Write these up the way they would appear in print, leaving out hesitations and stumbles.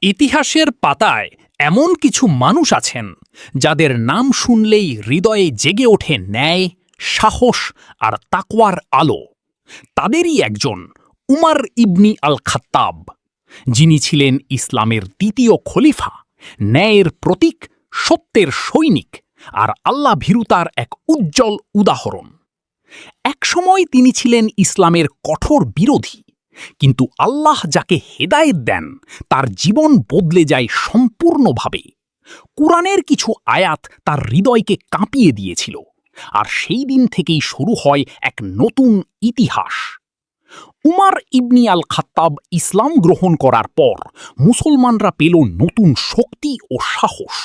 ইতিহাসের পাতায় এমন কিছু মানুষ আছেন যাদের নাম শুনলেই হৃদয়ে জেগে ওঠে ন্যায়, সাহস আর তাকওয়ার আলো। তাদেরই একজন উমর ইবনি আল খাত্তাব, যিনি ছিলেন ইসলামের দ্বিতীয় খলিফা, ন্যায়ের প্রতীক, সত্যের সৈনিক আর আল্লাহ ভীরুতার এক উজ্জ্বল উদাহরণ। একসময় তিনি ছিলেন ইসলামের কঠোর বিরোধী, কিন্তু আল্লাহ যাকে হেদায়েত দেন তার জীবন বদলে যায় সম্পূর্ণভাবে। কুরআনের কিছু আয়াত তার হৃদয়কে কাঁপিয়ে দিয়েছিল, আর সেই দিন থেকেই শুরু হয় এক নতুন ইতিহাস। উমর ইবনি আল খাত্তাব ইসলাম গ্রহণ করার পর মুসলমানরা পেল নতুন শক্তি ও সাহস।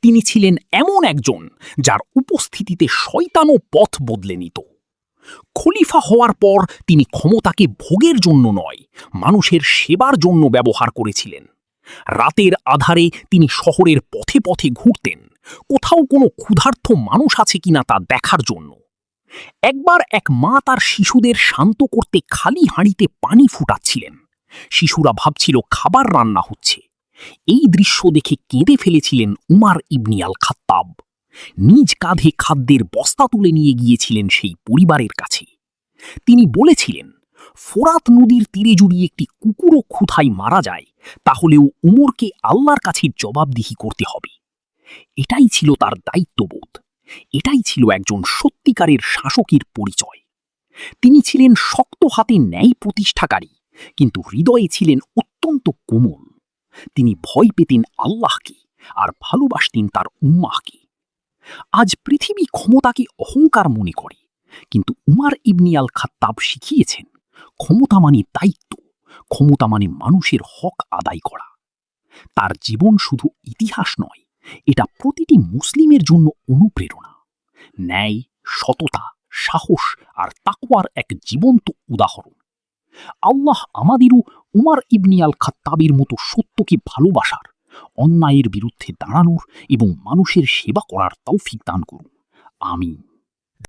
তিনি ছিলেন এমন একজন যার উপস্থিতিতে শয়তানও পথ বদলে নিত। খলিফা হওয়ার পর তিনি ক্ষমতাকে ভোগের জন্য নয়, মানুষের সেবার জন্য ব্যবহার করেছিলেন। রাতের আধারে তিনি শহরের পথে পথে ঘুরতেন, কোথাও কোনো ক্ষুধার্ত মানুষ আছে কিনা তা দেখার জন্য। একবার এক মা তার শিশুদের শান্ত করতে খালি হাঁড়িতে পানি ফুটাচ্ছিলেন। শিশুরা ভাবছিল খাবার রান্না হচ্ছে। এই দৃশ্য দেখে কেঁদে ফেলেছিলেন উমর ইবনি আল খাত্তাব। নিজ কাঁধে খাদ্যের বস্তা তুলে নিয়ে গিয়েছিলেন সেই পরিবারের কাছে। তিনি বলেছিলেন, ফোরাত নদীর তীরে যদি একটি কুকুরও ক্ষুধায় মারা যায়, তাহলেও উমরকে আল্লাহর কাছে জবাবদিহি করতে হবে। এটাই ছিল তার দায়িত্ববোধ, এটাই ছিল একজন সত্যিকারের শাসকের পরিচয়। তিনি ছিলেন শক্ত হাতে ন্যায় প্রতিষ্ঠাকারী, কিন্তু হৃদয়ে ছিলেন অত্যন্ত কোমল। তিনি ভয় পেতেন আল্লাহকে আর ভালোবাসতেন তার উম্মাহকে। আজ পৃথিবী ক্ষমতাকে অহংকার মনে করে, কিন্তু উমর ইবনি আল খাত্তাব শিখিয়েছেন ক্ষমতা মানে দায়িত্ব, ক্ষমতা মানে মানুষের হক আদায় করা। তার জীবন শুধু ইতিহাস নয়, এটা প্রতিটি মুসলিমের জন্য অনুপ্রেরণা। ন্যায়, সততা, সাহস আর তাকওয়ার এক জীবন্ত উদাহরণ। আল্লাহ আমাদেরও উমর ইবনি আল খাত্তাবের মতো সত্যকে ভালোবাসার, অন্যায়ের বিরুদ্ধে দাঁড়ানোর এবং মানুষের সেবা করার তৌফিক দান করুন। আমিন।